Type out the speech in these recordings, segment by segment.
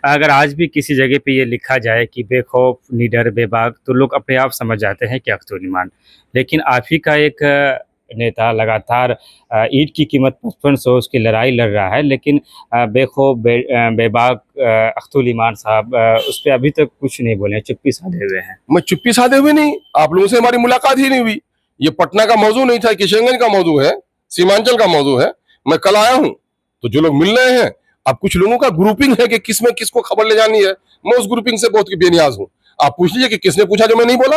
अगर आज भी किसी जगह पे ये लिखा जाए कि बेखौफ, निडर, बेबाक, तो लोग अपने आप समझ जाते हैं कि अख्तुल ईमान। लेकिन आप ही का एक नेता लगातार ईंट की कीमत 5500 उसकी लड़ाई लड़ रहा है, लेकिन बेखौफ, बेबाक अख्तुल ईमान साहब उस पे अभी तक कुछ नहीं बोले हैं, चुप्पी साधे हुए हैं। मैं चुप्पी साधे हुए नहीं, आप लोगों से हमारी मुलाकात ही नहीं हुई। ये पटना का मौजू नहीं था, किशनगंज का मौजू है, सीमांचल का मौजू है। मैं कल आया हूं तो जो लोग मिल रहे हैं, अब कुछ लोगों का ग्रुपिंग है कि किस में किसको खबर ले जानी है। मैं उस ग्रुपिंग से बहुत बेनियाज हूं। आप पूछ लीजिए कि किसने पूछा जो मैं नहीं बोला।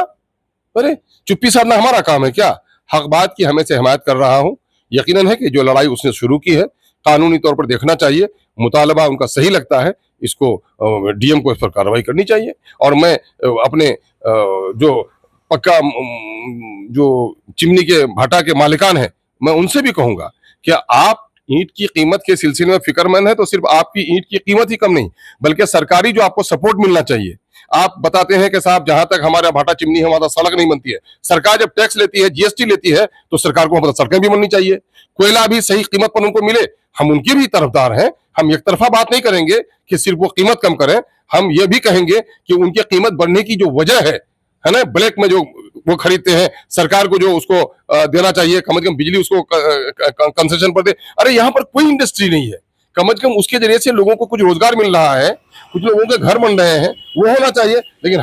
अरे चुप्पी साधना हमारा काम है क्या? हक बात की हमें से हिमायत कर रहा हूं। यकीनन है कि जो लड़ाई उसने शुरू की है कानूनी तौर पर देखना चाहिए। मुतालबा उनका सही लगता है, इसको डीएम को इस पर कार्रवाई करनी चाहिए। और मैं अपने जो पक्का जो चिमनी के भाटा के मालिकान हैं, मैं उनसे भी कहूंगा कि आप ईंट की कीमत के सिलसिले में फिक्रमंद है तो सिर्फ आपकी ईंट की कीमत ही कम नहीं, बल्कि सरकारी जो आपको सपोर्ट मिलना चाहिए। आप बताते हैं कि साहब जहां तक हमारा भाटा चिमनी है वहां सड़क नहीं बनती है। सरकार जब टैक्स लेती है, जीएसटी लेती है, तो सरकार को मतलब सड़कें भी बननी चाहिए। कोयला भी सही कीमत पर उनको मिले, हम उनके भी तरफदार हैं। हम एक तरफा बात नहीं करेंगे कि सिर्फ वो कीमत कम करें, हम ये भी कहेंगे कि उनकी कीमत बढ़ने की जो वजह है ना, ब्लैक में जो वो खरीदते हैं, सरकार को जो उसको देना चाहिए, कम से कम बिजली उसको कंसेशन पर दे। अरे यहाँ पर कोई इंडस्ट्री नहीं है, कम से कम उसके जरिए से लोगों को कुछ रोजगार मिल रहा है, कुछ लोगों के घर बन रहे हैं, वो होना चाहिए। लेकिन